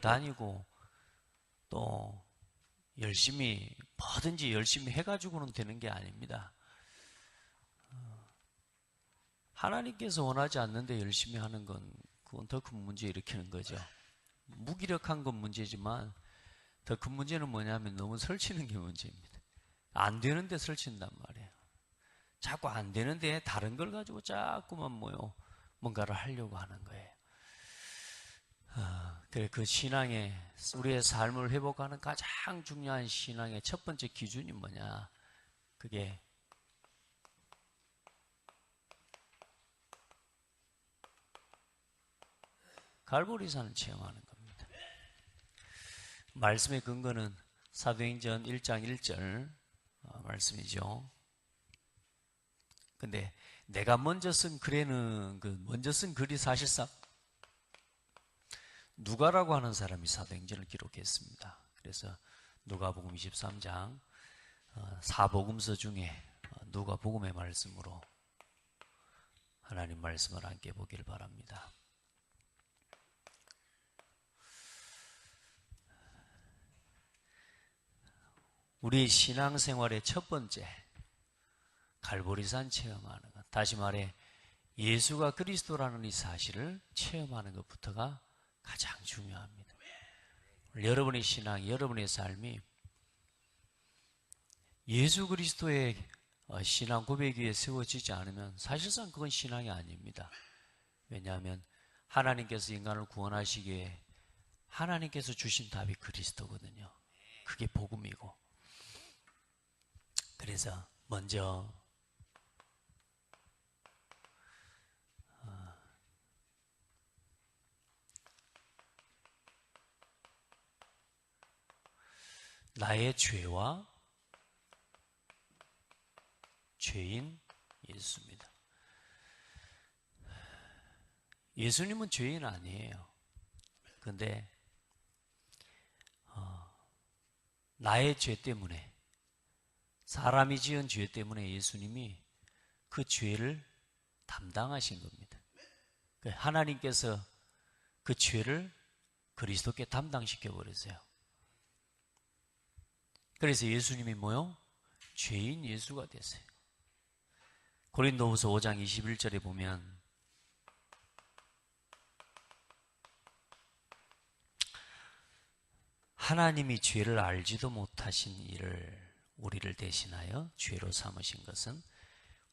다니고 또 열심히 뭐든지 열심히 해가지고는 되는 게 아닙니다. 하나님께서 원하지 않는데 열심히 하는 건 그건 더 큰 문제 일으키는 거죠. 무기력한 건 문제지만 더 큰 문제는 뭐냐면 너무 설치는 게 문제입니다. 안 되는데 설친단 말이에요. 자꾸 안 되는데 다른 걸 가지고 자꾸만 뭔가를 하려고 하는 거예요. 그래, 그 신앙의, 우리의 삶을 회복하는 가장 중요한 신앙의 첫 번째 기준이 뭐냐? 그게 갈보리산을 체험하는 겁니다. 말씀의 근거는 사도행전 1장 1절 말씀이죠. 근데 내가 먼저 쓴 글에는 먼저 쓴 글이 사실상 누가라고 하는 사람이 사도행전을 기록했습니다. 그래서 누가복음 23장 사복음서 중에 누가복음의 말씀으로 하나님 말씀을 함께 보길 바랍니다. 우리 신앙생활의 첫 번째 갈보리산 체험하는 것, 다시 말해 예수가 그리스도라는 이 사실을 체험하는 것부터가 가장 중요합니다. 여러분의 신앙, 여러분의 삶이 예수 그리스도의 신앙 고백 위에 세워지지 않으면 사실상 그건 신앙이 아닙니다. 왜냐하면 하나님께서 인간을 구원하시기에 하나님께서 주신 답이 그리스도거든요. 그게 복음이고. 그래서 먼저 나의 죄와 죄인 예수입니다. 예수님은 죄인 아니에요. 그런데 나의 죄 때문에, 사람이 지은 죄 때문에 예수님이 그 죄를 담당하신 겁니다. 하나님께서 그 죄를 그리스도께 담당시켜 버렸어요. 그래서 예수님이 뭐요? 죄인 예수가 됐어요. 고린도후서 5장 21절에 보면 하나님이 죄를 알지도 못하신 이를 우리를 대신하여 죄로 삼으신 것은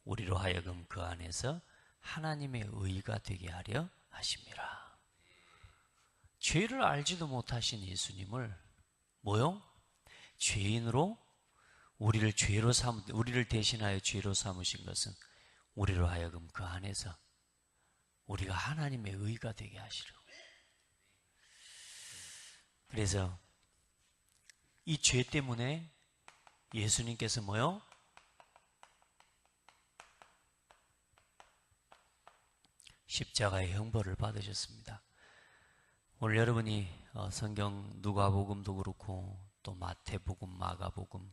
우리로 하여금 그 안에서 하나님의 의가 되게 하려 하심이라. 죄를 알지도 못하신 예수님을 뭐요? 죄인으로 우리를 대신하여 죄로 삼으신 것은 우리로 하여금 그 안에서 우리가 하나님의 의가 되게 하시려고. 그래서 이 죄 때문에 예수님께서 뭐요? 십자가의 형벌을 받으셨습니다. 오늘 여러분이 성경 누가복음도 그렇고 또 마태복음, 마가복음,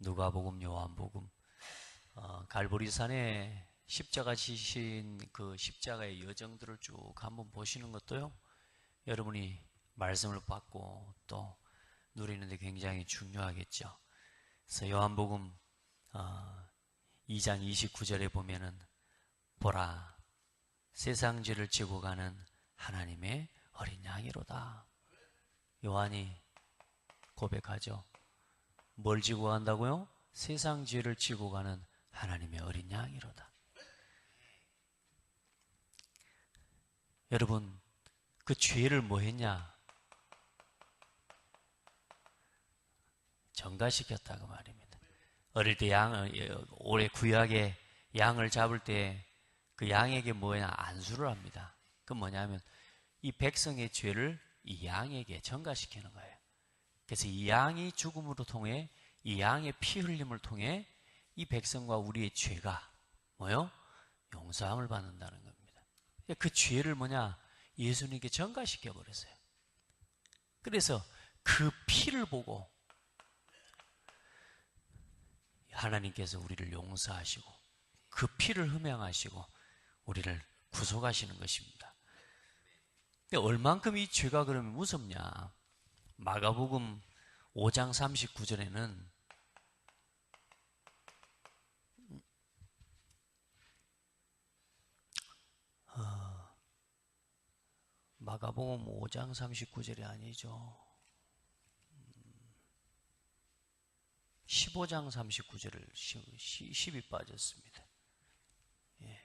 누가복음, 요한복음, 갈보리산에 십자가 지신 그 십자가의 여정들을 쭉 한번 보시는 것도요, 여러분이 말씀을 받고 또 누리는데 굉장히 중요하겠죠. 그래서 요한복음 2장 29절에 보면은 보라, 세상 죄를 지고 가는 하나님의 어린 양이로다. 요한이 고백하죠. 뭘 지고 간다고요? 세상 죄를 지고 가는 하나님의 어린 양이로다. 여러분, 그 죄를 뭐 했냐? 전가시켰다고 말입니다. 어릴 때 올해 구약에 양을 잡을 때 그 양에게 뭐냐? 안수를 합니다. 그 뭐냐면 이 백성의 죄를 이 양에게 전가시키는 거예요. 그래서 이 양이 죽음으로 통해, 이 양의 피 흘림을 통해 이 백성과 우리의 죄가 뭐요? 용서함을 받는다는 겁니다. 그 죄를 뭐냐? 예수님께 전가시켜 버렸어요. 그래서 그 피를 보고 하나님께서 우리를 용서하시고 그 피를 흠양하시고 우리를 구속하시는 것입니다. 근데 얼만큼 이 죄가 그러면 무섭냐? 마가복음 5장 39절에는 마가복음 5장 39절이 아니죠. 15장 39절을 10이 빠졌습니다.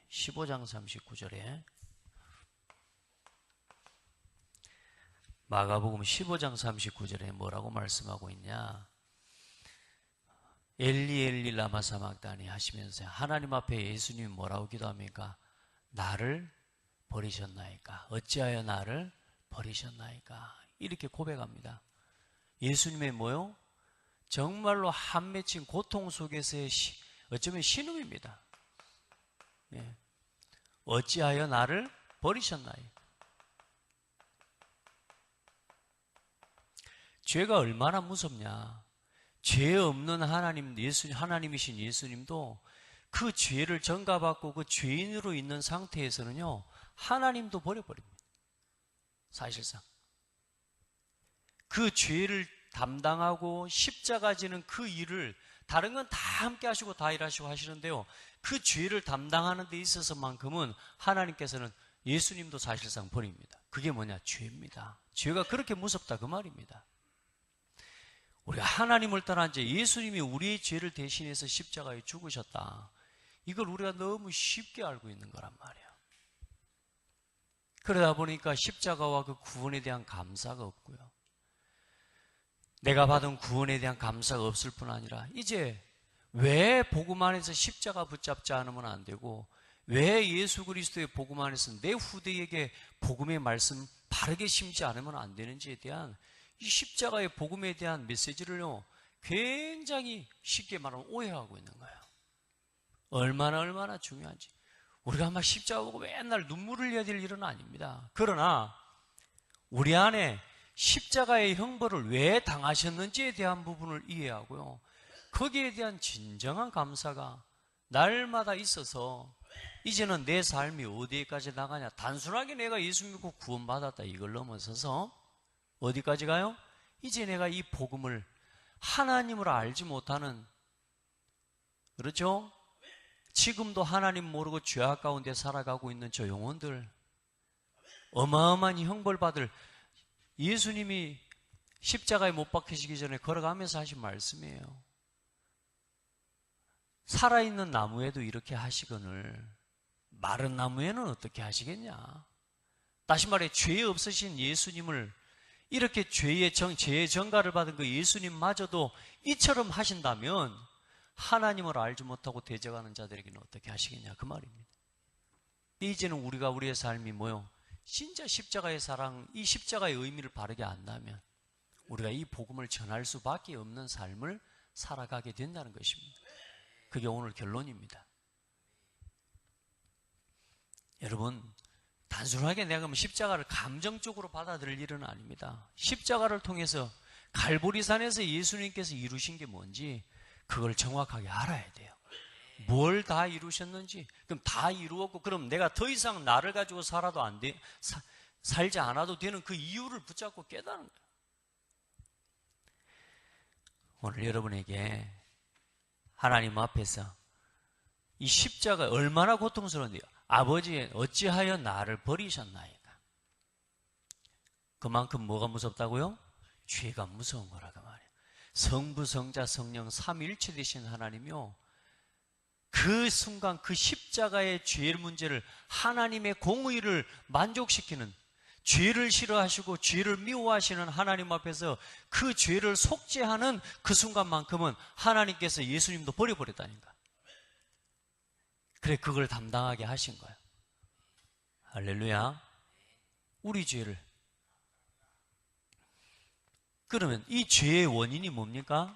15장 39절에 마가복음 15장 39절에 뭐라고 말씀하고 있냐? 엘리 엘리 라마 사막다니 하시면서 하나님 앞에 예수님이 뭐라고 기도합니까? 나를 버리셨나이까? 어찌하여 나를 버리셨나이까? 이렇게 고백합니다. 예수님의 뭐요? 정말로 한 맺힌 고통 속에서의 어쩌면 신음입니다. 어찌하여 나를 버리셨나이까? 죄가 얼마나 무섭냐? 죄 없는 하나님, 하나님이신 예수님도 그 죄를 전가받고 그 죄인으로 있는 상태에서는요, 하나님도 버려버립니다. 사실상. 그 죄를 담당하고 십자가 지는 그 일을 다른 건 다 함께 하시고 다 일하시고 하시는데요, 그 죄를 담당하는 데 있어서만큼은 하나님께서는 예수님도 사실상 버립니다. 그게 뭐냐? 죄입니다. 죄가 그렇게 무섭다 그 말입니다. 우리가 하나님을 떠난 죄, 예수님이 우리의 죄를 대신해서 십자가에 죽으셨다. 이걸 우리가 너무 쉽게 알고 있는 거란 말이에요. 그러다 보니까 십자가와 그 구원에 대한 감사가 없고요. 내가 받은 구원에 대한 감사가 없을 뿐 아니라 이제 왜 복음 안에서 십자가 붙잡지 않으면 안 되고 왜 예수 그리스도의 복음 안에서 내 후대에게 복음의 말씀 바르게 심지 않으면 안 되는지에 대한 이 십자가의 복음에 대한 메시지를요, 굉장히 쉽게 말하면 오해하고 있는 거예요. 얼마나 중요한지. 우리가 막 십자가 보고 맨날 눈물을 흘려야 될 일은 아닙니다. 그러나 우리 안에 십자가의 형벌을 왜 당하셨는지에 대한 부분을 이해하고요, 거기에 대한 진정한 감사가 날마다 있어서 이제는 내 삶이 어디까지 나가냐, 단순하게 내가 예수 믿고 구원받았다 이걸 넘어서서 어디까지 가요? 이제 내가 이 복음을 하나님을 알지 못하는, 그렇죠? 지금도 하나님 모르고 죄악 가운데 살아가고 있는 저 영혼들, 어마어마한 형벌받을, 예수님이 십자가에 못 박히시기 전에 걸어가면서 하신 말씀이에요. 살아있는 나무에도 이렇게 하시거늘 마른 나무에는 어떻게 하시겠냐? 다시 말해 죄 없으신 예수님을 이렇게 죄의 전가를 받은 그 예수님마저도 이처럼 하신다면 하나님을 알지 못하고 대적하는 자들에게는 어떻게 하시겠냐 그 말입니다. 이제는 우리가 우리의 삶이 뭐요? 진짜 십자가의 사랑, 이 십자가의 의미를 바르게 안다면 우리가 이 복음을 전할 수밖에 없는 삶을 살아가게 된다는 것입니다. 그게 오늘 결론입니다. 여러분, 단순하게 내가 그러면 십자가를 감정적으로 받아들일 일은 아닙니다. 십자가를 통해서 갈보리산에서 예수님께서 이루신 게 뭔지 그걸 정확하게 알아야 돼요. 뭘 다 이루셨는지. 그럼 다 이루었고 그럼 내가 더 이상 나를 가지고 살아도 안 돼, 살지 않아도 되는 그 이유를 붙잡고 깨닫는 거예요. 오늘 여러분에게 하나님 앞에서 이 십자가 얼마나 고통스러운데요. 아버지 어찌하여 나를 버리셨나이까? 그만큼 뭐가 무섭다고요? 죄가 무서운 거라고 말이에요. 성부, 성자, 성령 삼위일체 되신 하나님이요, 그 순간 그 십자가의 죄 문제를 하나님의 공의를 만족시키는, 죄를 싫어하시고 죄를 미워하시는 하나님 앞에서 그 죄를 속죄하는 그 순간만큼은 하나님께서 예수님도 버려버렸다니까. 그래, 그걸 담당하게 하신 거예요. 할렐루야. 우리 죄를. 그러면 이 죄의 원인이 뭡니까?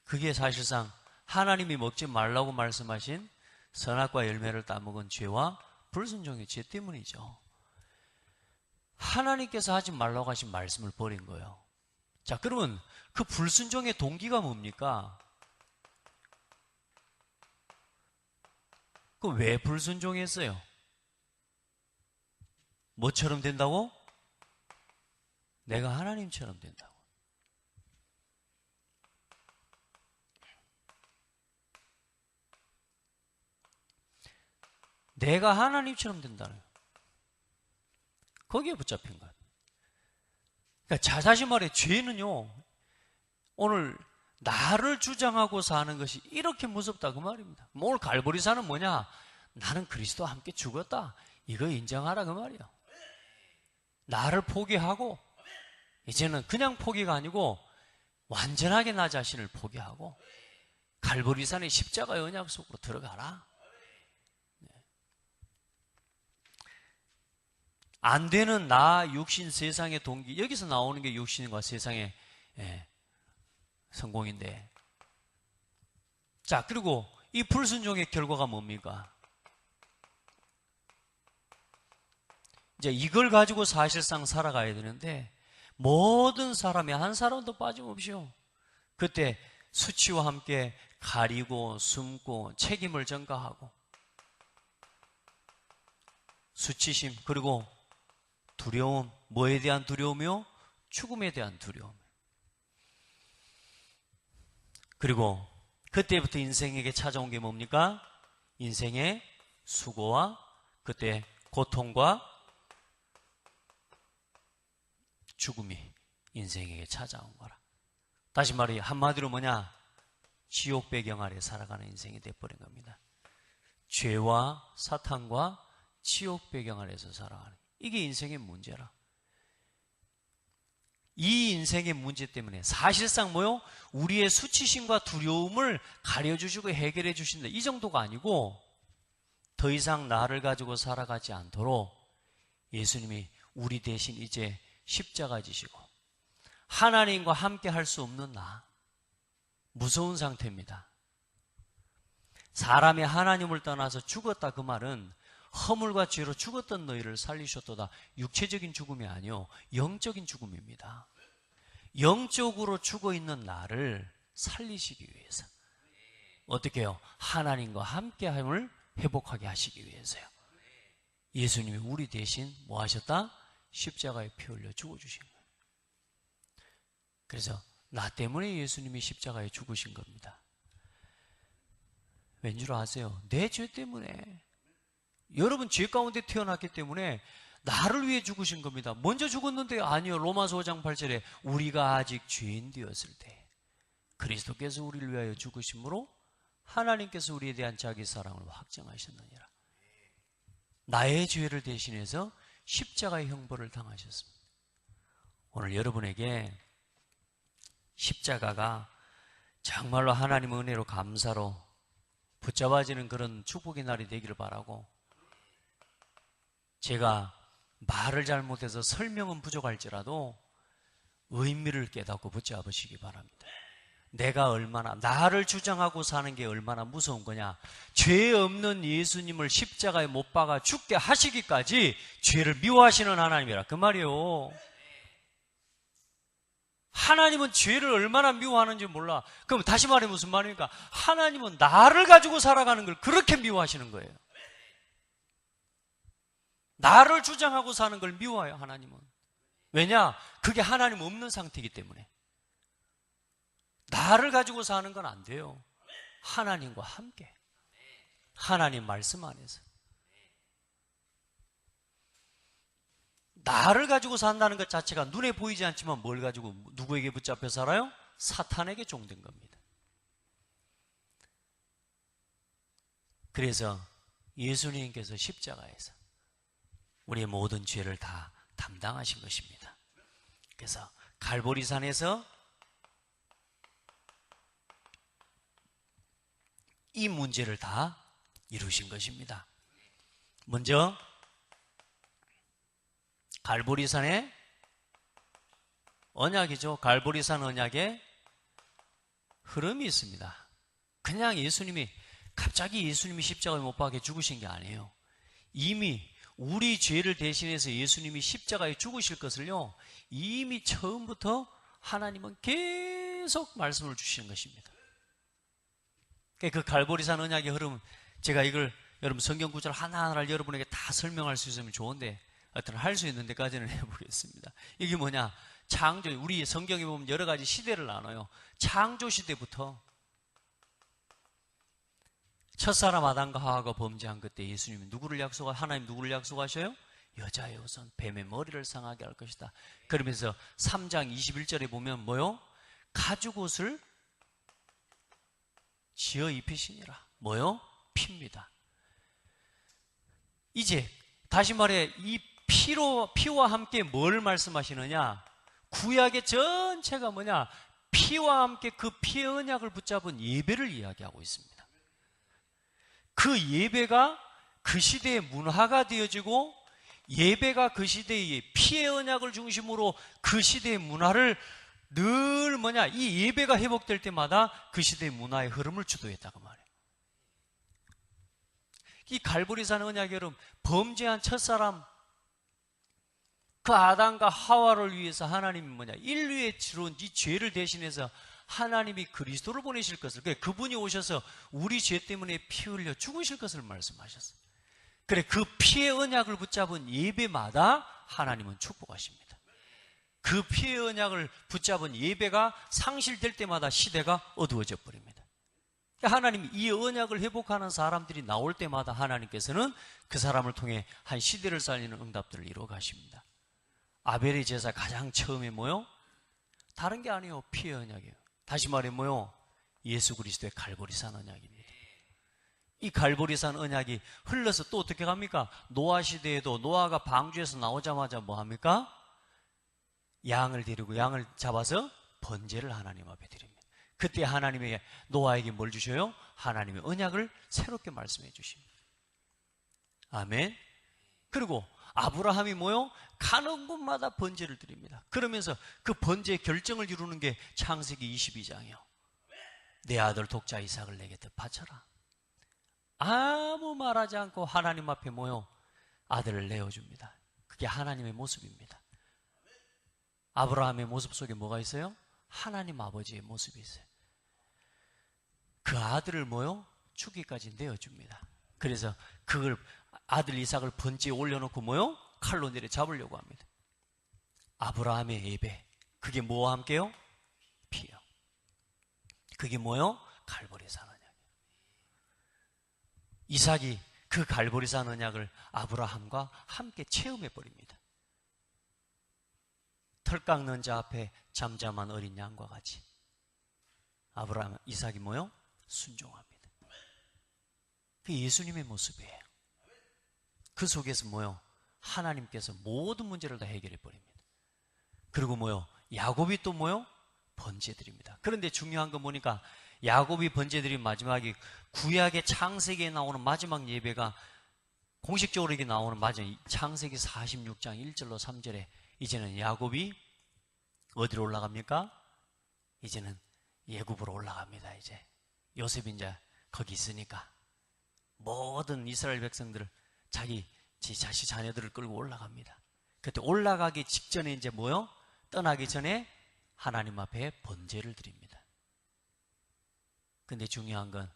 그게 사실상 하나님이 먹지 말라고 말씀하신 선악과 열매를 따먹은 죄와 불순종의 죄 때문이죠. 하나님께서 하지 말라고 하신 말씀을 버린 거예요. 자, 그러면 그 불순종의 동기가 뭡니까? 그 왜 불순종했어요? 뭐처럼 된다고? 내가 하나님처럼 된다고. 내가 하나님처럼 된다는 거예요. 거기에 붙잡힌 거예요. 그러니까 다시 말해, 죄는요, 오늘 나를 주장하고 사는 것이 이렇게 무섭다 그 말입니다. 오늘 갈보리산은 뭐냐? 나는 그리스도와 함께 죽었다, 이거 인정하라 그 말이에요. 나를 포기하고 이제는 그냥 포기가 아니고 완전하게 나 자신을 포기하고 갈보리산의 십자가의 언약 속으로 들어가라. 안 되는 나, 육신, 세상의 동기, 여기서 나오는 게 육신과 세상의 성공인데, 자, 그리고 이 불순종의 결과가 뭡니까? 이제 이걸 가지고 사실상 살아가야 되는데, 모든 사람이 한 사람도 빠짐없이요, 그때 수치와 함께 가리고 숨고 책임을 전가하고, 수치심, 그리고 두려움, 뭐에 대한 두려움이요? 죽음에 대한 두려움. 그리고 그때부터 인생에게 찾아온 게 뭡니까? 인생의 수고와 그때 고통과 죽음이 인생에게 찾아온 거라. 다시 말해, 한마디로 뭐냐? 지옥 배경 아래 살아가는 인생이 돼버린 겁니다. 죄와 사탄과 지옥 배경 아래서 살아가는, 이게 인생의 문제라. 이 인생의 문제 때문에 사실상 뭐요? 우리의 수치심과 두려움을 가려주시고 해결해 주신다, 이 정도가 아니고, 더 이상 나를 가지고 살아가지 않도록 예수님이 우리 대신 이제 십자가 지시고, 하나님과 함께 할 수 없는 나, 무서운 상태입니다. 사람이 하나님을 떠나서 죽었다 그 말은 허물과 죄로 죽었던 너희를 살리셨도다, 육체적인 죽음이 아니요 영적인 죽음입니다. 영적으로 죽어있는 나를 살리시기 위해서. 어떻게 해요? 하나님과 함께함을 회복하게 하시기 위해서요. 예수님이 우리 대신 뭐 하셨다? 십자가에 피 흘려 죽어주신 거예요. 그래서 나 때문에 예수님이 십자가에 죽으신 겁니다. 왠줄 아세요? 내 죄 때문에. 여러분 죄 가운데 태어났기 때문에 나를 위해 죽으신 겁니다. 먼저 죽었는데 아니요. 로마서 5장 8절에 우리가 아직 죄인 되었을 때 그리스도께서 우리를 위하여 죽으심으로 하나님께서 우리에 대한 자기 사랑을 확정하셨느니라. 나의 죄를 대신해서 십자가의 형벌을 당하셨습니다. 오늘 여러분에게 십자가가 정말로 하나님의 은혜로 감사로 붙잡아지는 그런 축복의 날이 되기를 바라고, 제가 말을 잘못해서 설명은 부족할지라도 의미를 깨닫고 붙잡으시기 바랍니다. 내가 얼마나, 나를 주장하고 사는 게 얼마나 무서운 거냐. 죄 없는 예수님을 십자가에 못 박아 죽게 하시기까지 죄를 미워하시는 하나님이라 그 말이에요. 하나님은 죄를 얼마나 미워하는지 몰라. 그럼 다시 말해 무슨 말입니까? 하나님은 나를 가지고 살아가는 걸 그렇게 미워하시는 거예요. 나를 주장하고 사는 걸 미워해요, 하나님은. 왜냐? 그게 하나님 없는 상태이기 때문에. 나를 가지고 사는 건 안 돼요. 하나님과 함께. 하나님 말씀 안에서. 나를 가지고 산다는 것 자체가 눈에 보이지 않지만 뭘 가지고 누구에게 붙잡혀 살아요? 사탄에게 종된 겁니다. 그래서 예수님께서 십자가에서 우리의 모든 죄를 다 담당하신 것입니다. 그래서 갈보리산에서 이 문제를 다 이루신 것입니다. 먼저 갈보리산의 언약이죠. 갈보리산 언약에 흐름이 있습니다. 그냥 예수님이 갑자기 예수님이 십자가에 못 박혀 죽으신 게 아니에요. 이미 우리 죄를 대신해서 예수님이 십자가에 죽으실 것을요, 이미 처음부터 하나님은 계속 말씀을 주시는 것입니다. 그 갈보리산 언약의 흐름, 제가 이걸 여러분 성경 구절 하나하나를 여러분에게 다 설명할 수 있으면 좋은데 하여튼 할 수 있는 데까지는 해보겠습니다. 이게 뭐냐? 창조, 우리 성경에 보면 여러 가지 시대를 나눠요. 창조 시대부터 첫사람 아담과 하와가 범죄한 그때 예수님이 하나님 누구를 약속하셔요? 여자의 우선 뱀의 머리를 상하게 할 것이다. 그러면서 3장 21절에 보면 뭐요? 가죽옷을 지어 입히시니라. 뭐요? 피입니다. 이제 다시 말해 이 피와 함께 뭘 말씀하시느냐? 구약의 전체가 뭐냐? 피와 함께 그 피의 언약을 붙잡은 예배를 이야기하고 있습니다. 그 예배가 그 시대의 문화가 되어지고 예배가 그 시대의 피의 언약을 중심으로 그 시대의 문화를 늘 뭐냐? 이 예배가 회복될 때마다 그 시대의 문화의 흐름을 주도했다고 말해요. 이 갈보리산 언약이 여러분 범죄한 첫사람 그 아담과 하와를 위해서 하나님이 뭐냐? 인류의 지로운 이 죄를 대신해서 하나님이 그리스도를 보내실 것을, 그분이 오셔서 우리 죄 때문에 피 흘려 죽으실 것을 말씀하셨어요. 그래, 그 피의 언약을 붙잡은 예배마다 하나님은 축복하십니다. 그 피의 언약을 붙잡은 예배가 상실될 때마다 시대가 어두워져 버립니다. 하나님이 이 언약을 회복하는 사람들이 나올 때마다 하나님께서는 그 사람을 통해 한 시대를 살리는 응답들을 이루어 가십니다. 아벨의 제사 가장 처음에 뭐요? 다른 게 아니에요. 피의 언약이에요. 다시 말해 뭐요? 예수 그리스도의 갈보리산 언약입니다. 이 갈보리산 언약이 흘러서 또 어떻게 갑니까? 노아 시대에도 노아가 방주에서 나오자마자 뭐 합니까? 양을 데리고 양을 잡아서 번제를 하나님 앞에 드립니다. 그때 하나님의 노아에게 뭘 주셔요? 하나님의 언약을 새롭게 말씀해 주십니다. 아멘. 그리고 아브라함이 뭐요? 가는 곳마다 번제를 드립니다. 그러면서 그 번제의 결정을 이루는 게 창세기 22장이요. 내 아들 독자 이삭을 내게 바쳐라. 아무 말하지 않고 하나님 앞에 뭐요? 아들을 내어줍니다. 그게 하나님의 모습입니다. 아브라함의 모습 속에 뭐가 있어요? 하나님 아버지의 모습이 있어요. 그 아들을 뭐요? 죽기까지 내어줍니다. 그래서 그걸 아들 이삭을 번제에 올려놓고 뭐요? 칼로 내려 잡으려고 합니다. 아브라함의 예배, 그게 뭐와 함께요? 피요. 그게 뭐요? 갈보리산 언약. 이삭이 그 갈보리산 언약을 아브라함과 함께 체험해 버립니다. 털 깎는 자 앞에 잠잠한 어린 양과 같이 아브라함, 이삭이 뭐요? 순종합니다. 그게 예수님의 모습이에요. 그 속에서 뭐요? 하나님께서 모든 문제를 다 해결해 버립니다. 그리고 뭐요? 야곱이 또 뭐요? 번제 드립니다. 그런데 중요한 건 뭐니까 야곱이 번제 드린 마지막에 구약의 창세기에 나오는 마지막 예배가 공식적으로 이게 나오는 마지막 창세기 46장 1절로 3절에 이제는 야곱이 어디로 올라갑니까? 이제는 예굽으로 올라갑니다. 이제 요셉이 이제 거기 있으니까 모든 이스라엘 백성들을 자기 자녀들을 끌고 올라갑니다. 그때 올라가기 직전에 이제 뭐요? 떠나기 전에 하나님 앞에 번제를 드립니다. 근데 중요한 건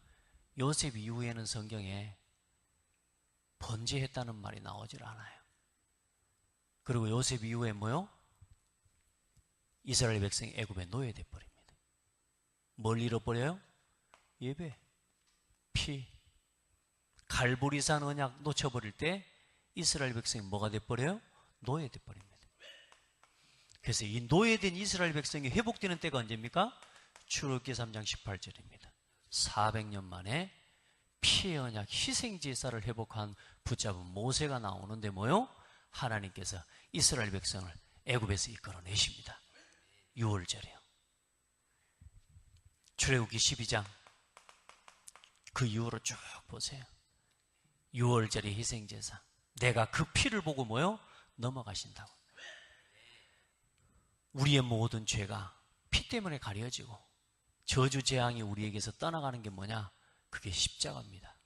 요셉 이후에는 성경에 번제했다는 말이 나오질 않아요. 그리고 요셉 이후에 뭐요? 이스라엘 백성이 애굽에 노예돼 버립니다. 뭘 잃어버려요? 예배, 피, 갈보리산 언약 놓쳐버릴 때 이스라엘 백성이 뭐가 돼버려요? 노예돼 버립니다. 그래서 이 노예된 이스라엘 백성이 회복되는 때가 언제입니까? 출애굽기 3장 18절입니다. 400년 만에 피의 언약 희생 제사를 회복한 붙잡은 모세가 나오는데 뭐요? 하나님께서 이스라엘 백성을 애굽에서 이끌어내십니다. 6월절이요. 출애굽기 12장 그 이후로 쭉 보세요. 6월절의 희생 제사. 내가 그 피를 보고 뭐요? 넘어가신다고. 우리의 모든 죄가 피 때문에 가려지고 저주 재앙이 우리에게서 떠나가는 게 뭐냐? 그게 십자가입니다.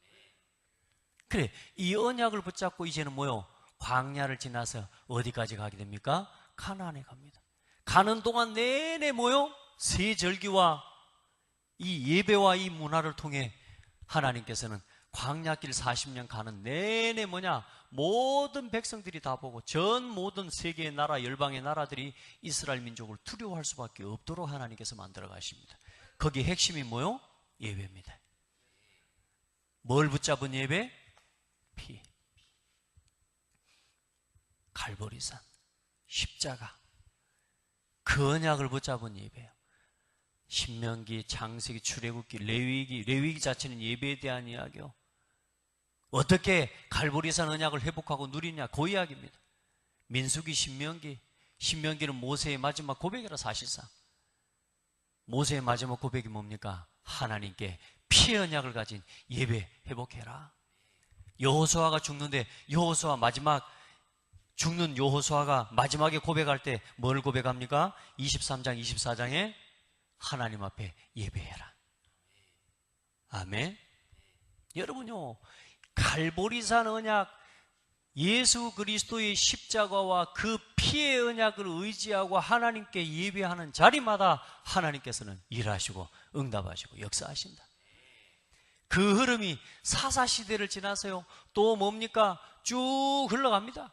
그래, 이 언약을 붙잡고 이제는 뭐요? 광야를 지나서 어디까지 가게 됩니까? 가나안에 갑니다. 가는 동안 내내 뭐요? 새 절기와 이 예배와 이 문화를 통해 하나님께서는 광야길 40년 가는 내내 모든 백성들이 다 보고 전 모든 세계의 나라, 열방의 나라들이 이스라엘 민족을 두려워할 수밖에 없도록 하나님께서 만들어 가십니다. 거기 핵심이 뭐요? 예배입니다. 뭘 붙잡은 예배? 피. 갈보리산, 십자가, 그 언약을 붙잡은 예배예요. 신명기, 창세기, 출애굽기, 레위기 자체는 예배에 대한 이야기요. 어떻게 갈보리산 언약을 회복하고 누리냐, 그 이야기입니다. 민수기, 신명기는 모세의 마지막 고백이라. 사실상 모세의 마지막 고백이 뭡니까? 하나님께 피의 언약을 가진 예배 회복해라. 여호수아가 죽는데 죽는 여호수아가 마지막에 고백할 때 뭘 고백합니까? 23장 24장에 하나님 앞에 예배해라. 아멘. 여러분요, 갈보리산 언약, 예수 그리스도의 십자가와 그 피의 언약을 의지하고 하나님께 예배하는 자리마다 하나님께서는 일하시고 응답하시고 역사하신다. 그 흐름이 사사시대를 지나서요, 또 뭡니까? 쭉 흘러갑니다.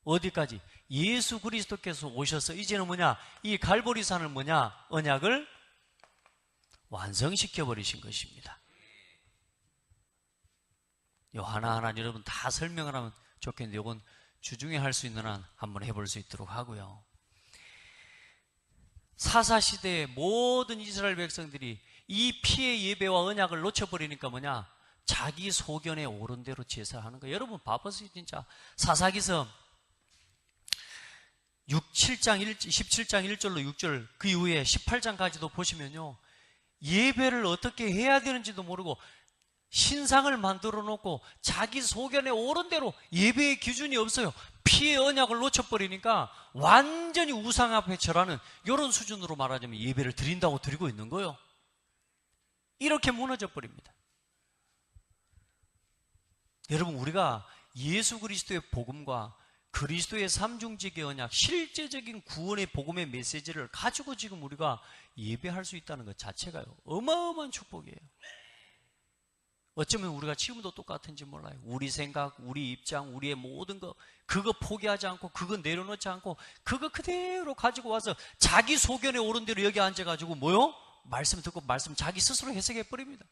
어디까지? 예수 그리스도께서 오셔서 이제는 이 갈보리산을 언약을 완성시켜 버리신 것입니다. 요 하나하나 여러분 다 설명을 하면 좋겠는데, 요건 주중에 할 수 있는 한 한번 해볼 수 있도록 하고요. 사사시대의 모든 이스라엘 백성들이 이 피의 예배와 언약을 놓쳐버리니까 자기 소견에 오른 대로 제사하는 거예요. 여러분 바보세요 진짜. 사사기서 17장 1절로 6절, 그 이후에 18장까지도 보시면요, 예배를 어떻게 해야 되는지도 모르고 신상을 만들어 놓고 자기 소견에 오른 대로 예배의 기준이 없어요. 피의 언약을 놓쳐버리니까 완전히 우상 앞에 절하는, 이런 수준으로 말하자면 예배를 드린다고 드리고 있는 거예요. 이렇게 무너져 버립니다. 여러분, 우리가 예수 그리스도의 복음과 그리스도의 삼중직의 언약, 실제적인 구원의 복음의 메시지를 가지고 지금 우리가 예배할 수 있다는 것 자체가요, 어마어마한 축복이에요. 어쩌면 우리가 지금도 똑같은지 몰라요. 우리 생각, 우리 입장, 우리의 모든 거, 그거 포기하지 않고, 그거 내려놓지 않고, 그거 그대로 가지고 와서 자기 소견에 오른 대로 여기 앉아가지고 말씀 듣고 말씀 자기 스스로 해석해버립니다.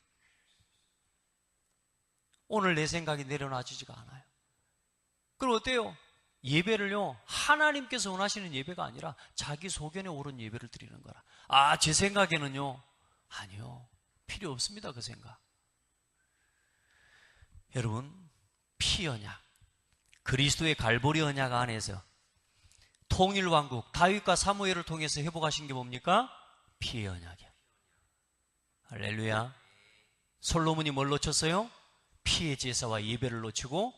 오늘 내 생각이 내려놔지지가 않아요. 그럼 어때요? 예배를요, 하나님께서 원하시는 예배가 아니라 자기 소견에 오른 예배를 드리는 거라. 제 생각에는요, 아니요, 필요 없습니다. 그 생각. 여러분, 피 언약, 그리스도의 갈보리 언약 안에서 통일왕국 다윗과 사무엘을 통해서 회복하신 게 뭡니까? 피의 언약이야. 할렐루야. 솔로몬이 뭘 놓쳤어요? 피의 제사와 예배를 놓치고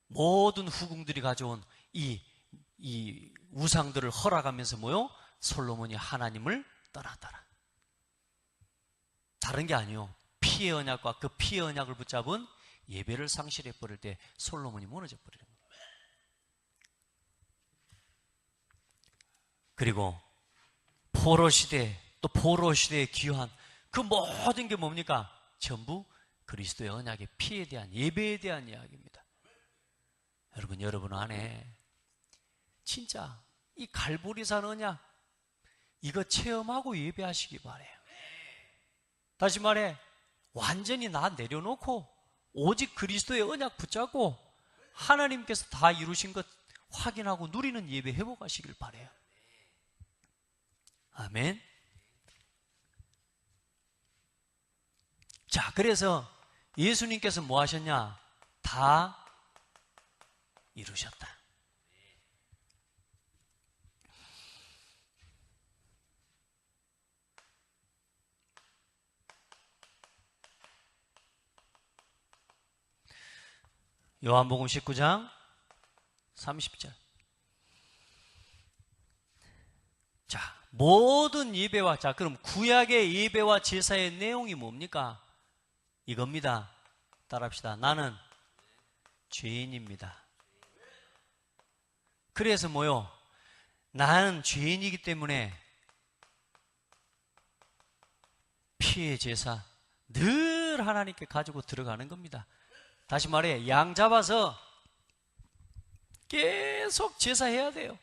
모든 후궁들이 가져온 이 우상들을 허락하면서 솔로몬이 하나님을 떠나더라. 다른 게 아니요, 피의 언약과 그 피의 언약을 붙잡은 예배를 상실해 버릴 때 솔로몬이 무너져 버리는 거예요. 그리고 포로 시대, 또 포로 시대의 귀환, 그 모든 게 뭡니까? 전부 그리스도의 언약의 피에 대한, 예배에 대한 이야기입니다. 여러분 안에 진짜 이 갈보리산 언약, 이거 체험하고 예배하시기 바래요. 다시 말해, 완전히 나 내려놓고 오직 그리스도의 언약 붙잡고 하나님께서 다 이루신 것 확인하고 누리는 예배 회복하시길 바래요. 아멘. 자, 그래서 예수님께서 뭐 하셨냐? 다 이루셨다. 요한복음 19장 30절. 자, 모든 예배와, 그럼 구약의 예배와 제사의 내용이 뭡니까? 이겁니다. 따라합시다. 나는 죄인입니다. 그래서 나는 죄인이기 때문에 피의 제사 늘 늘 하나님께 가지고 들어가는 겁니다. 다시 말해, 양 잡아서 계속 제사해야 돼요.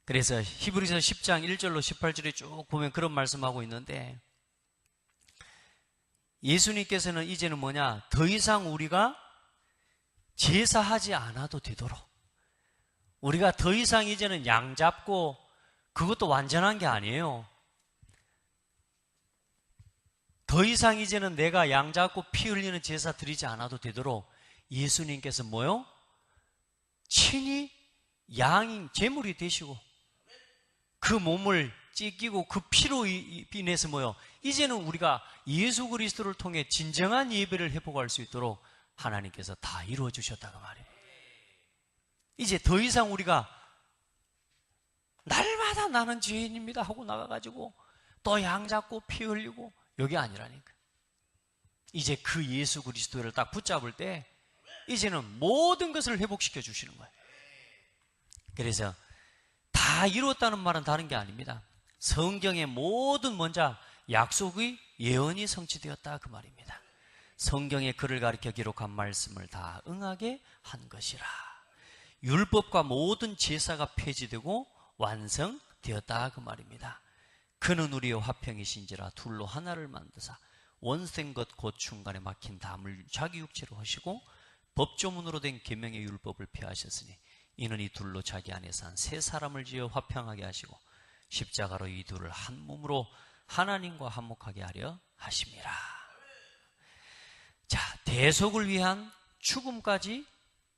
그래서 히브리서 10장 1절로 18절에 쭉 보면 그런 말씀하고 있는데, 예수님께서는 이제는 뭐냐, 더 이상 우리가 제사하지 않아도 되도록, 우리가 더 이상 이제는 양 잡고, 그것도 완전한 게 아니에요. 더 이상 이제는 내가 양 잡고 피 흘리는 제사 드리지 않아도 되도록 예수님께서 뭐요? 친히 양인 제물이 되시고 그 몸을 찢기고 그 피로 인해서 뭐요? 이제는 우리가 예수 그리스도를 통해 진정한 예배를 회복할 수 있도록 하나님께서 다 이루어 주셨다고 말해요. 이제 더 이상 우리가 날마다 나는 죄인입니다 하고 나가가지고 또 양 잡고 피 흘리고 여기 아니라니까. 이제 그 예수 그리스도를 딱 붙잡을 때 이제는 모든 것을 회복시켜 주시는 거예요. 그래서 다 이루었다는 말은 다른 게 아닙니다. 성경의 모든 먼저 약속의 예언이 성취되었다 그 말입니다. 성경의 글을 가리켜 기록한 말씀을 다 응하게 한 것이라. 율법과 모든 제사가 폐지되고 완성되었다 그 말입니다. 그는 우리의 화평이신지라 둘로 하나를 만드사 원수된 것 곧 중간에 막힌 담을 자기 육체로 하시고 법조문으로 된 계명의 율법을 폐하셨으니 이는 이 둘로 자기 안에서 한 세 사람을 지어 화평하게 하시고 십자가로 이 둘을 한 몸으로 하나님과 화목하게 하려 하심이라. 자, 대속을 위한 죽음까지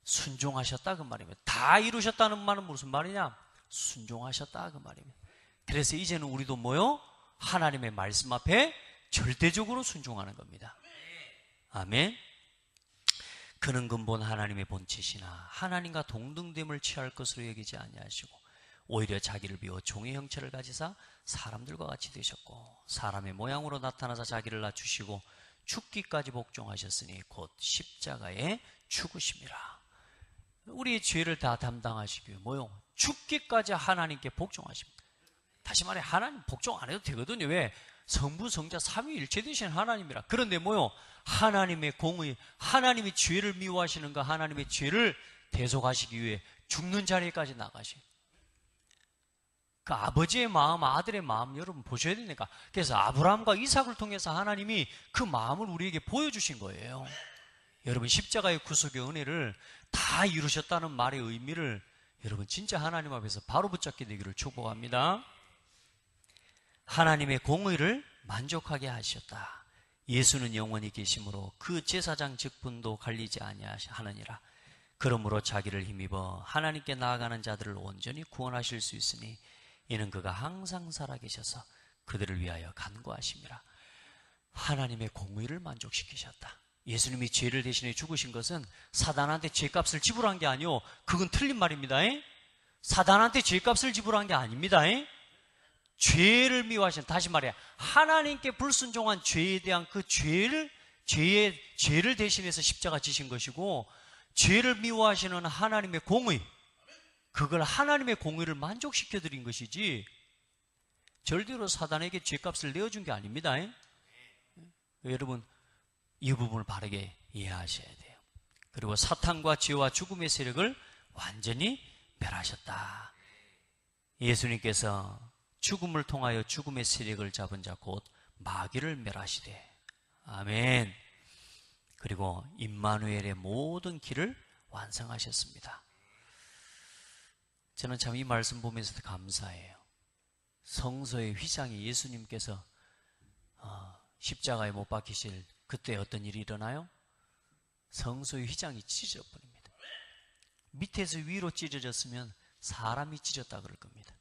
순종하셨다 그 말입니다. 다 이루셨다는 말은 무슨 말이냐? 순종하셨다 그 말입니다. 그래서 이제는 우리도 뭐요? 하나님의 말씀 앞에 절대적으로 순종하는 겁니다. 아멘. 그는 근본 하나님의 본체시나 하나님과 동등됨을 취할 것으로 여기지 아니하시고 오히려 자기를 비워 종의 형체를 가지사 사람들과 같이 되셨고 사람의 모양으로 나타나사 자기를 낮추시고 죽기까지 복종하셨으니 곧 십자가에 죽으심이라. 우리의 죄를 다 담당하시기 위해 뭐요? 죽기까지 하나님께 복종하십니다. 다시 말해 하나님 복종 안 해도 되거든요. 왜? 성부 성자 삼위일체 되신 하나님이라. 그런데 뭐요? 하나님의 공의, 하나님이 죄를 미워하시는가, 하나님의 죄를 대속하시기 위해 죽는 자리까지 나가신 그 아버지의 마음, 아들의 마음 여러분 보셔야 되니까. 그래서 아브라함과 이삭을 통해서 하나님이 그 마음을 우리에게 보여주신 거예요. 여러분 십자가의 구속의 은혜를 다 이루셨다는 말의 의미를 여러분 진짜 하나님 앞에서 바로 붙잡게 되기를 축복합니다. 하나님의 공의를 만족하게 하셨다. 예수는 영원히 계심으로 그 제사장 직분도 갈리지 아니하느니라. 그러므로 자기를 힘입어 하나님께 나아가는 자들을 온전히 구원하실 수 있으니 이는 그가 항상 살아계셔서 그들을 위하여 간구하심이라. 하나님의 공의를 만족시키셨다. 예수님이 죄를 대신해 죽으신 것은 사단한테 죄값을 지불한 게 아니요, 그건 틀린 말입니다. 사단한테 죄값을 지불한 게 아닙니다. 죄를 미워하신, 다시 말해 하나님께 불순종한 죄에 대한 그 죄를 대신해서 십자가 지신 것이고, 죄를 미워하시는 하나님의 공의, 그걸 하나님의 공의를 만족시켜 드린 것이지 절대로 사단에게 죄값을 내어준 게 아닙니다. 여러분 이 부분을 바르게 이해하셔야 돼요. 그리고 사탄과 죄와 죽음의 세력을 완전히 멸하셨다. 예수님께서 죽음을 통하여 죽음의 세력을 잡은 자 곧 마귀를 멸하시되, 아멘. 그리고 임마누엘의 모든 길을 완성하셨습니다. 저는 참 이 말씀 보면서도 감사해요. 성소의 휘장이 예수님께서 십자가에 못 박히실 그때 어떤 일이 일어나요? 성소의 휘장이 찢어져 버립니다. 밑에서 위로 찢어졌으면 사람이 찢었다 그럴 겁니다.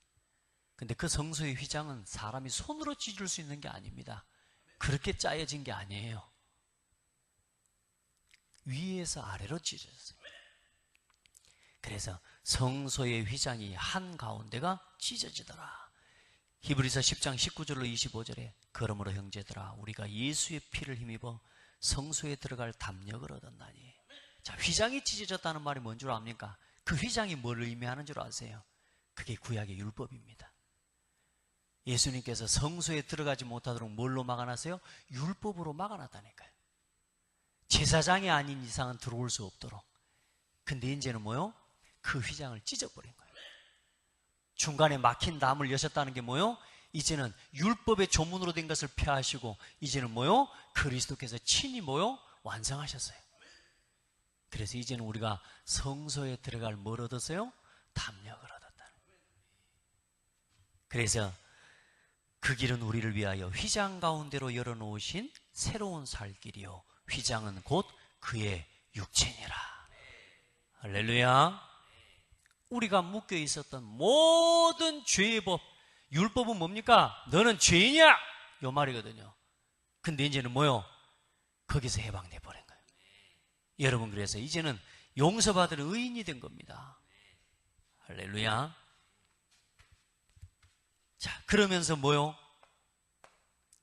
근데 그 성소의 휘장은 사람이 손으로 찢을 수 있는 게 아닙니다. 그렇게 짜여진 게 아니에요. 위에서 아래로 찢어졌어요. 그래서 성소의 휘장이 한가운데가 찢어지더라. 히브리서 10장 19절로 25절에 그러므로 형제들아 우리가 예수의 피를 힘입어 성소에 들어갈 담력을 얻었나니. 자, 휘장이 찢어졌다는 말이 뭔 줄 압니까? 그 휘장이 뭘 의미하는 줄 아세요? 그게 구약의 율법입니다. 예수님께서 성소에 들어가지 못하도록 뭘로 막아놨어요? 율법으로 막아놨다니까요. 제사장이 아닌 이상은 들어올 수 없도록. 근데 이제는 뭐요? 그 휘장을 찢어버린 거예요. 중간에 막힌 담을 여셨다는 게 뭐요? 이제는 율법의 조문으로 된 것을 폐하시고 이제는 뭐요? 그리스도께서 친히 뭐요? 완성하셨어요. 그래서 이제는 우리가 성소에 들어갈 뭘 얻었어요? 담력을 얻었다는 거예요. 그래서 그 길은 우리를 위하여 휘장 가운데로 열어놓으신 새로운 살 길이요 휘장은 곧 그의 육체니라. 할렐루야. 우리가 묶여 있었던 모든 죄의 법, 율법은 뭡니까? 너는 죄인이야! 요 말이거든요. 근데 이제는 뭐요? 거기서 해방돼 버린 거예요. 여러분, 그래서 이제는 용서받을 의인이 된 겁니다. 할렐루야. 자, 그러면서 뭐요?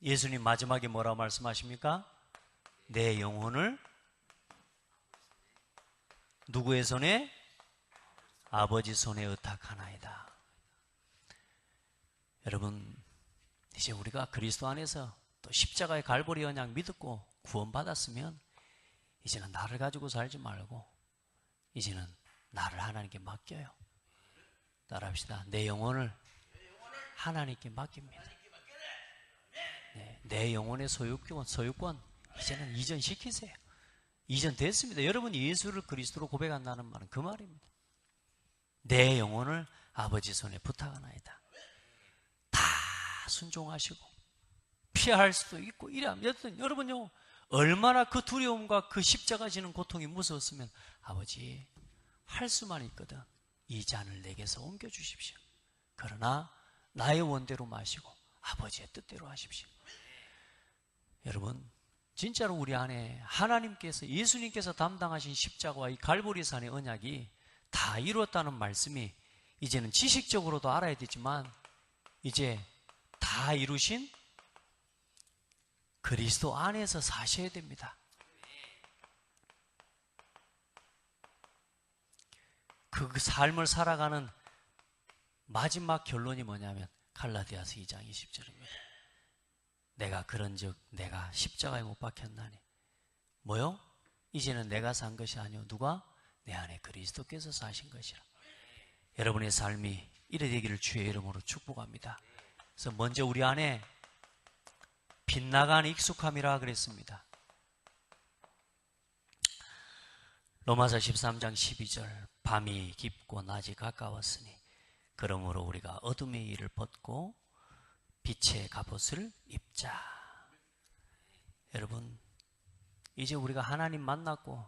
예수님 마지막에 뭐라고 말씀하십니까? 내 영혼을 누구의 손에? 아버지 손에 의탁하나이다. 여러분, 이제 우리가 그리스도 안에서 또 십자가의 갈보리 언약 믿었고 구원받았으면 이제는 나를 가지고 살지 말고 이제는 나를 하나님께 맡겨요. 따라합시다. 내 영혼을 하나님께 맡깁니다. 네, 내 영혼의 소유권 이제는 이전시키세요. 이전됐습니다. 여러분이 예수를 그리스도로 고백한다는 말은 그 말입니다. 내 영혼을 아버지 손에 부탁하나이다. 다 순종하시고 피할 수도 있고 이래하면 여튼 여러분요, 얼마나 그 두려움과 그 십자가 지는 고통이 무서웠으면 아버지 할 수만 있거든 이 잔을 내게서 옮겨주십시오. 그러나 나의 원대로 마시고 아버지의 뜻대로 하십시오. 여러분, 진짜로 우리 안에 하나님께서, 예수님께서 담당하신 십자가와 이 갈보리산의 언약이 다 이루었다는 말씀이 이제는 지식적으로도 알아야 되지만 이제 다 이루신 그리스도 안에서 사셔야 됩니다. 그 삶을 살아가는 마지막 결론이 뭐냐면 갈라디아서 2장 20절입니다. 내가 그런즉 내가 십자가에 못 박혔나니 뭐요? 이제는 내가 산 것이 아니오 누가? 내 안에 그리스도께서 사신 것이라. 여러분의 삶이 이래 되기를 주의 이름으로 축복합니다. 그래서 먼저 우리 안에 빗나간 익숙함이라 그랬습니다. 로마서 13장 12절 밤이 깊고 낮이 가까웠으니 그러므로 우리가 어둠의 일을 벗고 빛의 갑옷을 입자. 여러분, 이제 우리가 하나님 만났고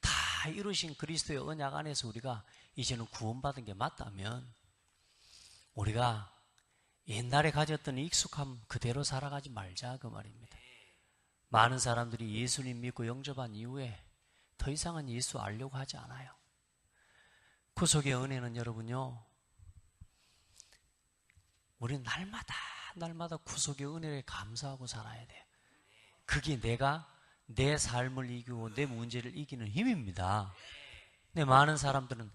다 이루신 그리스도의 언약 안에서 우리가 이제는 구원받은 게 맞다면 우리가 옛날에 가졌던 익숙함 그대로 살아가지 말자 그 말입니다. 많은 사람들이 예수님 믿고 영접한 이후에 더 이상은 예수 알려고 하지 않아요. 구속의 은혜는 여러분요, 우리는 날마다 구속의 은혜에 감사하고 살아야 돼요. 그게 내 삶을 이기고 내 문제를 이기는 힘입니다. 근데 많은 사람들은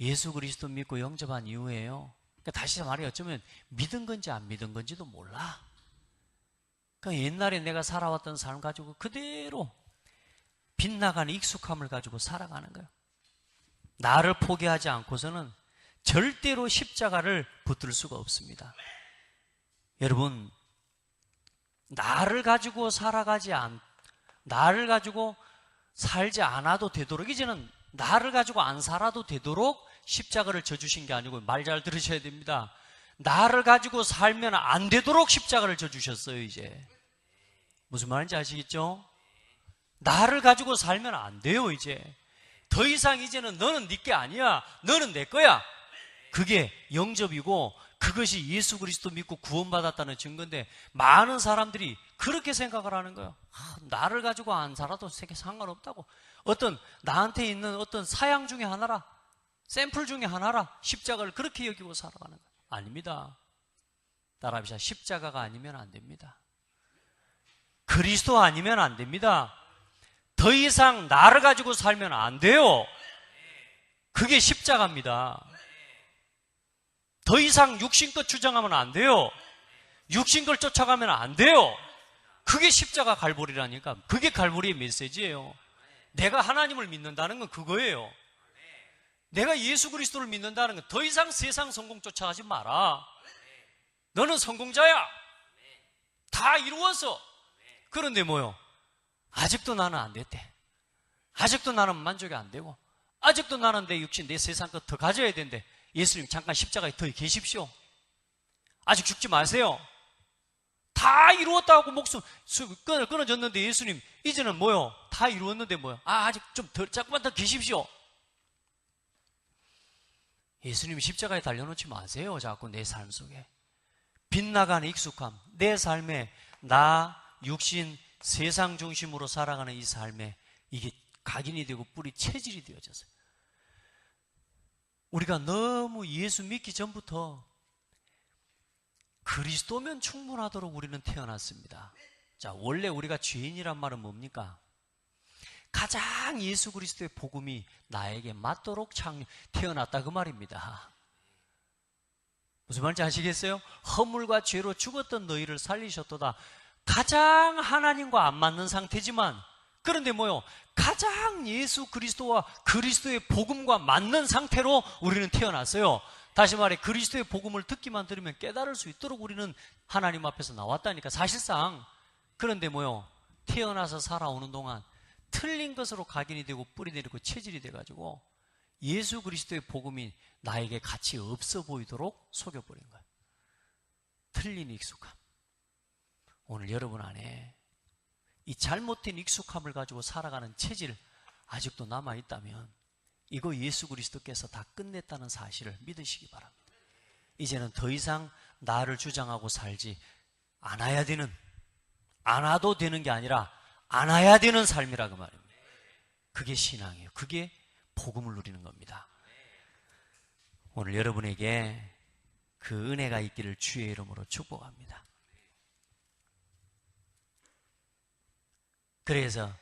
예수 그리스도 믿고 영접한 이후에요, 그러니까 다시 말해 어쩌면 믿은 건지 안 믿은 건지도 몰라. 그러니까 옛날에 내가 살아왔던 삶 가지고 그대로 빗나가는 익숙함을 가지고 살아가는 거예요. 나를 포기하지 않고서는 절대로 십자가를 붙들 수가 없습니다. 여러분, 나를 가지고 살지 않아도 되도록, 이제는 나를 가지고 안 살아도 되도록 십자가를 져주신 게 아니고, 말 잘 들으셔야 됩니다. 나를 가지고 살면 안 되도록 십자가를 져주셨어요. 이제 무슨 말인지 아시겠죠? 나를 가지고 살면 안 돼요. 이제 더 이상 이제는 너는 네 게 아니야, 너는 내 거야. 그게 영접이고 그것이 예수 그리스도 믿고 구원받았다는 증거인데, 많은 사람들이 그렇게 생각을 하는 거예요. 나를 가지고 안 살아도 상관없다고. 어떤 나한테 있는 어떤 사양 중에 하나라, 샘플 중에 하나라 십자가를 그렇게 여기고 살아가는 거예요. 아닙니다. 따라합시다. 십자가가 아니면 안 됩니다. 그리스도 아니면 안 됩니다. 더 이상 나를 가지고 살면 안 돼요. 그게 십자가입니다. 더 이상 육신껏 주장하면 안 돼요. 육신 걸 쫓아가면 안 돼요. 그게 십자가 갈보리라니까. 그게 갈보리의 메시지예요. 내가 하나님을 믿는다는 건 그거예요. 내가 예수 그리스도를 믿는다는 건 더 이상 세상 성공 쫓아가지 마라. 너는 성공자야. 다 이루었어. 그런데 뭐요? 아직도 나는 안 됐대. 아직도 나는 만족이 안 되고, 아직도 나는 내 육신, 내 세상 것 더 가져야 되는데, 예수님 잠깐 십자가에 더 계십시오. 아직 죽지 마세요. 다 이루었다고 목숨 끊어졌는데 예수님 이제는 뭐요? 다 이루었는데 뭐요? 아직 좀 더, 조금만 더 계십시오. 예수님이 십자가에 달려놓지 마세요. 자꾸 내 삶 속에 빗나가는 익숙함, 내 삶에 나, 육신, 세상 중심으로 살아가는 이 삶에 이게 각인이 되고 뿌리 체질이 되어졌어요. 우리가 너무 예수 믿기 전부터 그리스도면 충분하도록 우리는 태어났습니다. 자, 원래 우리가 죄인이란 말은 뭡니까? 가장 예수 그리스도의 복음이 나에게 맞도록 태어났다 그 말입니다. 무슨 말인지 아시겠어요? 허물과 죄로 죽었던 너희를 살리셨도다. 가장 하나님과 안 맞는 상태지만, 그런데 뭐요? 가장 예수 그리스도와 그리스도의 복음과 맞는 상태로 우리는 태어났어요. 다시 말해 그리스도의 복음을 듣기만 들으면 깨달을 수 있도록 우리는 하나님 앞에서 나왔다니까 사실상. 그런데 뭐요? 태어나서 살아오는 동안 틀린 것으로 각인이 되고 뿌리 내리고 체질이 돼가지고 예수 그리스도의 복음이 나에게 가치 없어 보이도록 속여버린 거예요. 틀린 익숙함. 오늘 여러분 안에 이 잘못된 익숙함을 가지고 살아가는 체질 아직도 남아있다면 이거 예수 그리스도께서 다 끝냈다는 사실을 믿으시기 바랍니다. 이제는 더 이상 나를 주장하고 살지 않아야 되는, 않아도 되는 게 아니라 안아야 되는 삶이라 그 말입니다. 그게 신앙이에요. 그게 복음을 누리는 겁니다. 오늘 여러분에게 그 은혜가 있기를 주의 이름으로 축복합니다. 그래서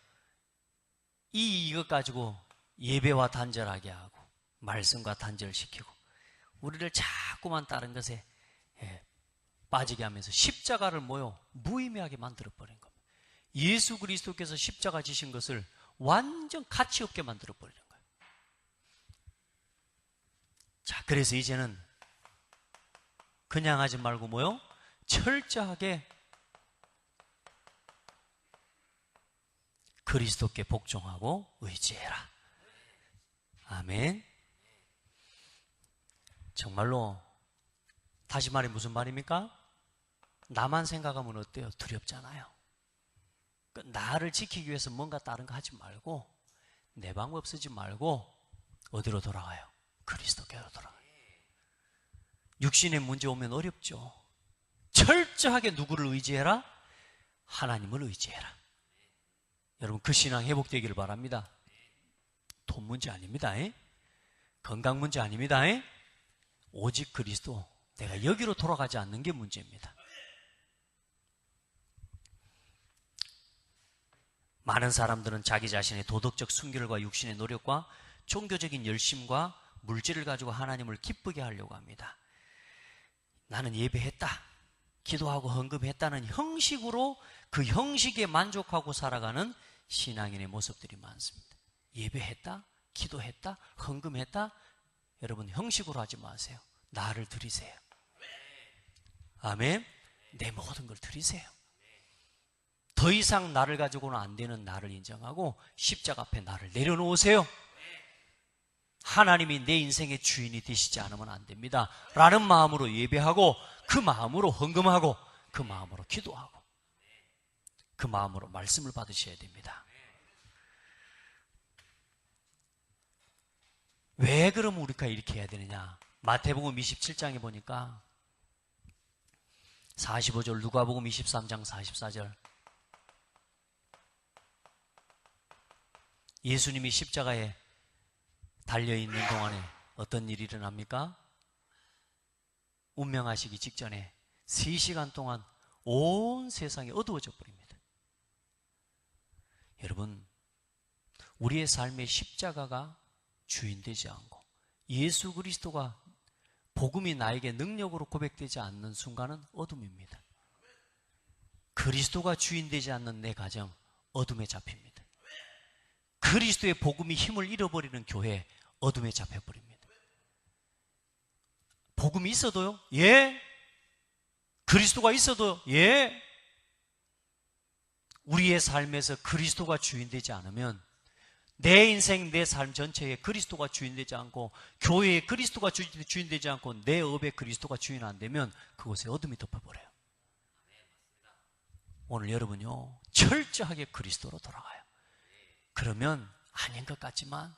이것 가지고 예배와 단절하게 하고 말씀과 단절시키고 우리를 자꾸만 다른 것에 빠지게 하면서 십자가를 무의미하게 만들어버린 겁니다. 예수 그리스도께서 십자가 지신 것을 완전 가치 없게 만들어버리는 거예요. 자, 그래서 이제는 그냥 하지 말고 철저하게 그리스도께 복종하고 의지해라. 아멘. 정말로 다시 말해 무슨 말입니까? 나만 생각하면 어때요? 두렵잖아요. 나를 지키기 위해서 뭔가 다른 거 하지 말고 내 방법 쓰지 말고 어디로 돌아가요? 그리스도께로 돌아가요. 육신의 문제 오면 어렵죠. 철저하게 누구를 의지해라? 하나님을 의지해라. 여러분 그 신앙 회복되기를 바랍니다. 돈 문제 아닙니다. 건강 문제 아닙니다. 오직 그리스도, 내가 여기로 돌아가지 않는 게 문제입니다. 많은 사람들은 자기 자신의 도덕적 순결과 육신의 노력과 종교적인 열심과 물질을 가지고 하나님을 기쁘게 하려고 합니다. 나는 예배했다, 기도하고 헌금했다는 형식으로 그 형식에 만족하고 살아가는 신앙인의 모습들이 많습니다. 예배했다, 기도했다, 헌금했다. 여러분 형식으로 하지 마세요. 나를 드리세요. 아멘. 내 모든 걸 드리세요. 더 이상 나를 가지고는 안 되는 나를 인정하고 십자가 앞에 나를 내려놓으세요. 하나님이 내 인생의 주인이 되시지 않으면 안 됩니다 라는 마음으로 예배하고, 그 마음으로 헌금하고, 그 마음으로 기도하고, 그 마음으로 말씀을 받으셔야 됩니다. 왜 그럼 우리가 이렇게 해야 되느냐? 마태복음 27장에 보니까 45절, 누가복음 23장 44절, 예수님이 십자가에 달려있는 동안에 어떤 일이 일어납니까? 운명하시기 직전에 3시간 동안 온 세상이 어두워져 버립니다. 여러분, 우리의 삶의 십자가가 주인되지 않고 예수 그리스도가 복음이 나에게 능력으로 고백되지 않는 순간은 어둠입니다. 그리스도가 주인 되지 않는 내 가정 어둠에 잡힙니다. 그리스도의 복음이 힘을 잃어버리는 교회 어둠에 잡혀버립니다. 복음이 있어도요? 예. 그리스도가 있어도 예. 우리의 삶에서 그리스도가 주인 되지 않으면, 내 인생, 내 삶 전체에 그리스도가 주인 되지 않고, 교회에 그리스도가 주인 되지 않고, 내 업에 그리스도가 주인 안 되면 그곳에 어둠이 덮어버려요. 오늘 여러분요, 철저하게 그리스도로 돌아가요. 그러면 아닌 것 같지만,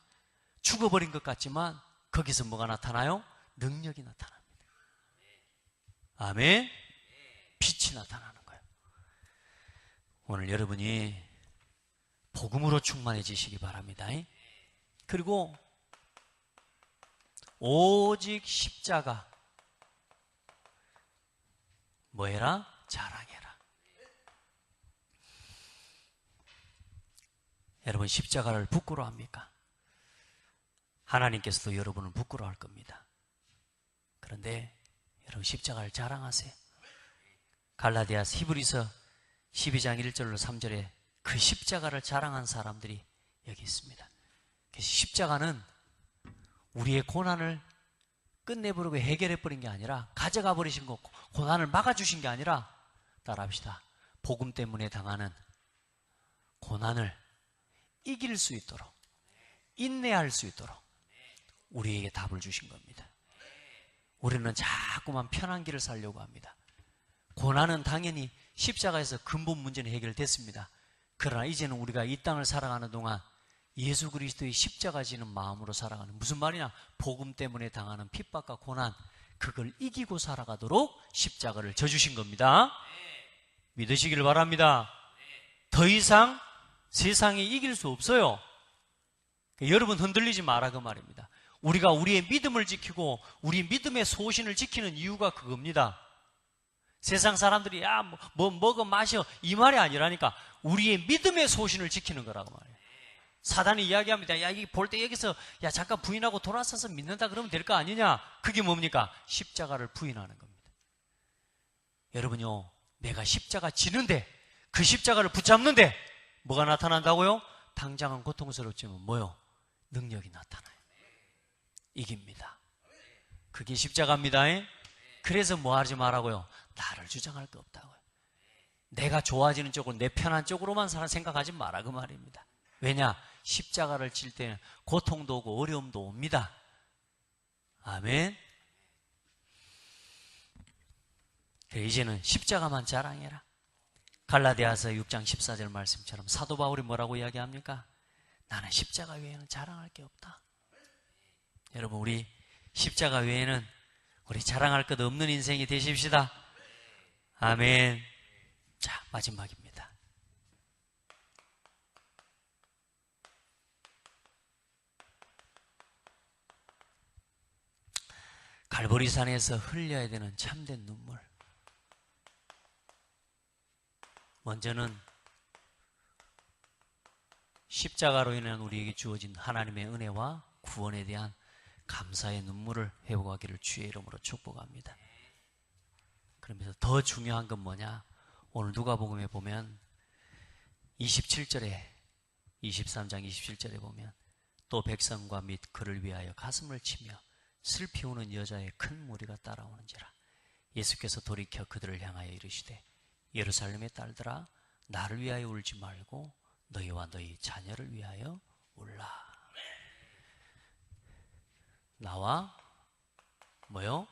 죽어버린 것 같지만 거기서 뭐가 나타나요? 능력이 나타납니다. 아멘. 빛이 나타나는 거예요. 오늘 여러분이 복음으로 충만해지시기 바랍니다. 그리고 오직 십자가 뭐해라? 자랑해라. 여러분, 십자가를 부끄러워합니까? 하나님께서도 여러분을 부끄러워할 겁니다. 그런데 여러분, 십자가를 자랑하세요. 갈라디아서, 히브리서 12장 1절로 3절에 그 십자가를 자랑한 사람들이 여기 있습니다. 그래서 십자가는 우리의 고난을 끝내버리고 해결해버린 게 아니라, 가져가 버리신 거, 고난을 막아주신 게 아니라, 따라합시다, 복음 때문에 당하는 고난을 이길 수 있도록, 인내할 수 있도록 우리에게 답을 주신 겁니다. 우리는 자꾸만 편한 길을 살려고 합니다. 고난은 당연히 십자가에서 근본 문제는 해결됐습니다. 그러나 이제는 우리가 이 땅을 살아가는 동안 예수 그리스도의 십자가 지는 마음으로 살아가는, 무슨 말이냐? 복음 때문에 당하는 핍박과 고난, 그걸 이기고 살아가도록 십자가를 져주신 겁니다. 믿으시길 바랍니다. 더 이상 세상이 이길 수 없어요. 여러분, 흔들리지 마라 그 말입니다. 우리가 우리의 믿음을 지키고 우리 믿음의 소신을 지키는 이유가 그겁니다. 세상 사람들이 야 뭐 먹어 마셔 이 말이 아니라니까, 우리의 믿음의 소신을 지키는 거라고 말이에요. 사단이 이야기합니다. 야, 이게 볼 때 여기서 야 잠깐 부인하고 돌아서서 믿는다 그러면 될 거 아니냐? 그게 뭡니까? 십자가를 부인하는 겁니다. 여러분요, 내가 십자가 지는데, 그 십자가를 붙잡는데 뭐가 나타난다고요? 당장은 고통스럽지만 뭐요? 능력이 나타나요. 이깁니다. 그게 십자가입니다. 그래서 뭐 하지 말라고요? 나를 주장할 거 없다고요. 내가 좋아지는 쪽으로, 내 편한 쪽으로만 생각하지 마라 그 말입니다. 왜냐? 십자가를 질 때는 고통도 오고 어려움도 옵니다. 아멘. 그래, 이제는 십자가만 자랑해라. 갈라디아서 6장 14절 말씀처럼 사도 바울이 뭐라고 이야기합니까? 나는 십자가 외에는 자랑할 게 없다. 여러분, 우리 십자가 외에는 우리 자랑할 것 없는 인생이 되십시다. 아멘. 자, 마지막입니다. 갈보리산에서 흘려야 되는 참된 눈물. 먼저는 십자가로 인한 우리에게 주어진 하나님의 은혜와 구원에 대한 감사의 눈물을 회복하기를 주의 이름으로 축복합니다. 그러면서 더 중요한 건 뭐냐? 오늘 누가복음에 보면 27절에, 23장 27절에 보면 또 백성과 및 그를 위하여 가슴을 치며 슬피 우는 여자의 큰 무리가 따라오는지라. 예수께서 돌이켜 그들을 향하여 이르시되 예루살렘의 딸들아, 나를 위하여 울지 말고 너희와 너희 자녀를 위하여 울라. 나와 뭐요?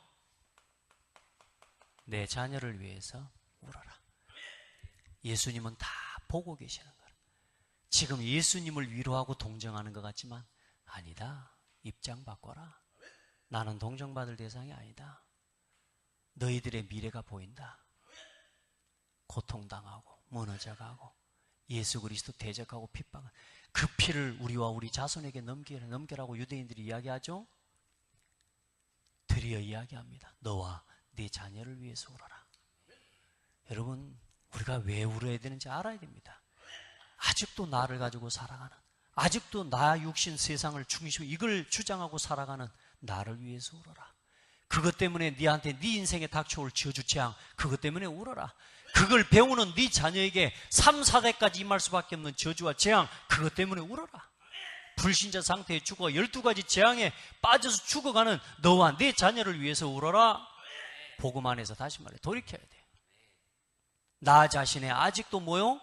내 자녀를 위해서 울어라. 예수님은 다 보고 계시는 거라. 지금 예수님을 위로하고 동정하는 것 같지만 아니다. 입장 바꿔라. 나는 동정받을 대상이 아니다. 너희들의 미래가 보인다. 고통당하고 무너져가고 예수 그리스도 대적하고 핍박한 그 피를 우리와 우리 자손에게 넘겨라고 유대인들이 이야기하죠. 드디어 이야기합니다. 너와 네 자녀를 위해서 울어라. 여러분, 우리가 왜 울어야 되는지 알아야 됩니다. 아직도 나를 가지고 살아가는, 아직도 나 육신 세상을 중심으로 이걸 주장하고 살아가는 나를 위해서 울어라. 그것 때문에 네한테 네 인생에 닥쳐올 저주재앙, 그것 때문에 울어라. 그걸 배우는 네 자녀에게 3, 4대까지 임할 수밖에 없는 저주와 재앙, 그것 때문에 울어라. 불신자 상태에 죽어 12가지 재앙에 빠져서 죽어가는 너와 네 자녀를 위해서 울어라. 복음 안에서 다시 말해 돌이켜야 돼. 나 자신의 아직도 뭐요?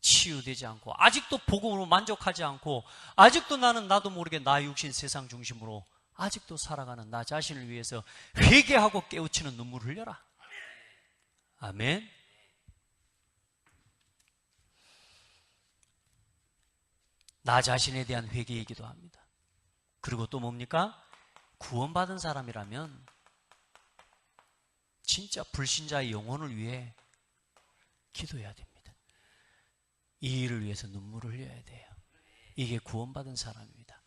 치유되지 않고, 아직도 복음으로 만족하지 않고, 아직도 나는 나도 모르게 나 육신 세상 중심으로 아직도 살아가는 나 자신을 위해서 회개하고 깨우치는 눈물을 흘려라. 아멘. 나 자신에 대한 회개이기도 합니다. 그리고 또 뭡니까? 구원받은 사람이라면 진짜 불신자의 영혼을 위해 기도해야 됩니다. 이 일을 위해서 눈물을 흘려야 돼요. 이게 구원받은 사람입니다.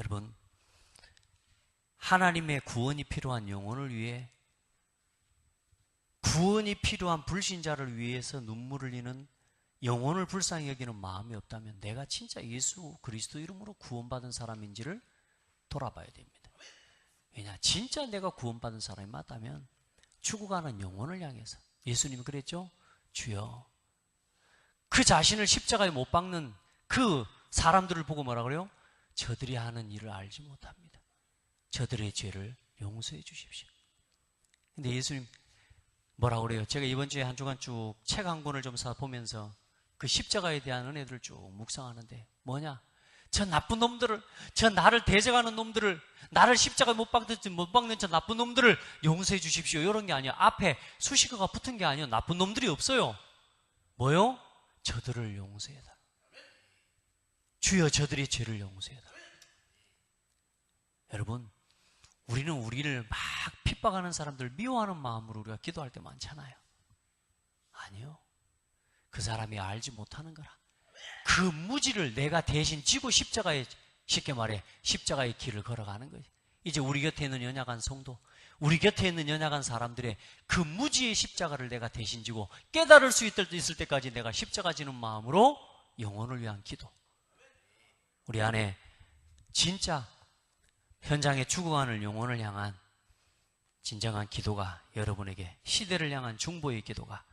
여러분, 하나님의 구원이 필요한 영혼을 위해, 구원이 필요한 불신자를 위해서 눈물을 흘리는, 영혼을 불쌍히 여기는 마음이 없다면 내가 진짜 예수 그리스도 이름으로 구원받은 사람인지를 돌아봐야 됩니다. 왜냐, 진짜 내가 구원받은 사람이 맞다면 죽어가는 영혼을 향해서, 예수님이 그랬죠? 주여, 그 자신을 십자가에 못 박는 그 사람들을 보고 뭐라 그래요? 저들이 하는 일을 알지 못합니다. 저들의 죄를 용서해 주십시오. 근데 예수님 뭐라 그래요? 제가 이번 주에 한 주간 쭉 책 한 권을 좀 보면서 그 십자가에 대한 은혜들을 쭉 묵상하는데 뭐냐? 저 나쁜 놈들을, 저 나를 대적하는 놈들을, 나를 십자가에 못 박는 저 나쁜 놈들을 용서해 주십시오. 이런 게 아니에요. 앞에 수식어가 붙은 게 아니에요. 나쁜 놈들이 없어요. 뭐요? 저들을 용서해달라. 주여 저들의 죄를 용서해달라. 여러분, 우리는 우리를 막 핍박하는 사람들 미워하는 마음으로 우리가 기도할 때 많잖아요. 아니요. 그 사람이 알지 못하는 거라. 그 무지를 내가 대신 지고 십자가에, 쉽게 말해 십자가의 길을 걸어가는 거지. 이제 우리 곁에 있는 연약한 성도, 우리 곁에 있는 연약한 사람들의 그 무지의 십자가를 내가 대신 지고 깨달을 수 있을 때까지 내가 십자가 지는 마음으로 영혼을 위한 기도. 우리 안에 진짜 현장에 죽어가는 영혼을 향한 진정한 기도가, 여러분에게 시대를 향한 중보의 기도가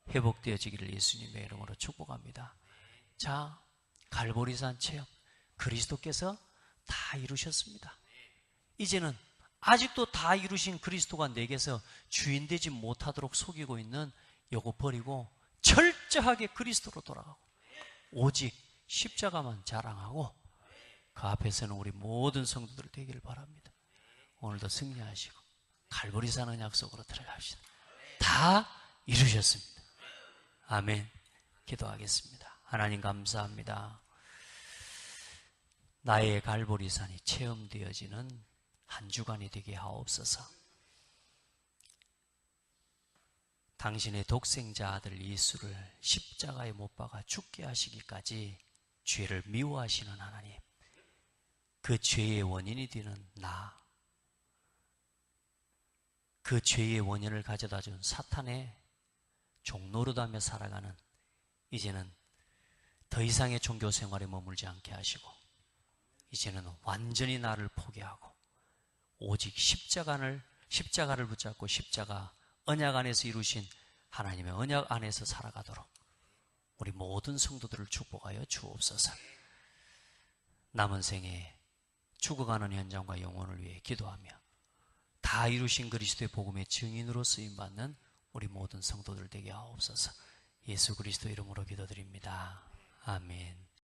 회복되어지기를 예수님의 이름으로 축복합니다. 자, 갈보리산 체험, 그리스도께서 다 이루셨습니다. 이제는 아직도 다 이루신 그리스도가 내게서 주인 되지 못하도록 속이고 있는 요거 버리고 철저하게 그리스도로 돌아가고 오직 십자가만 자랑하고 그 앞에서는 우리 모든 성도들 되기를 바랍니다. 오늘도 승리하시고 갈보리산 약속으로 들어갑시다. 다 이루셨습니다. 아멘. 기도하겠습니다. 하나님 감사합니다. 나의 갈보리산이 체험되어지는 한 주간이 되게 하옵소서. 당신의 독생자 아들 예수를 십자가에 못 박아 죽게 하시기까지 죄를 미워하시는 하나님, 그 죄의 원인이 되는 나, 그 죄의 원인을 가져다 준 사탄의 종노릇하며 살아가는, 이제는 더 이상의 종교 생활에 머물지 않게 하시고 이제는 완전히 나를 포기하고 오직 십자가를 붙잡고 십자가 언약 안에서 이루신 하나님의 언약 안에서 살아가도록 우리 모든 성도들을 축복하여 주옵소서. 남은 생에 죽어가는 현장과 영혼을 위해 기도하며 다 이루신 그리스도의 복음의 증인으로 쓰임받는 우리 모든 성도들 되게 하옵소서. 예수 그리스도 이름으로 기도드립니다. 아멘.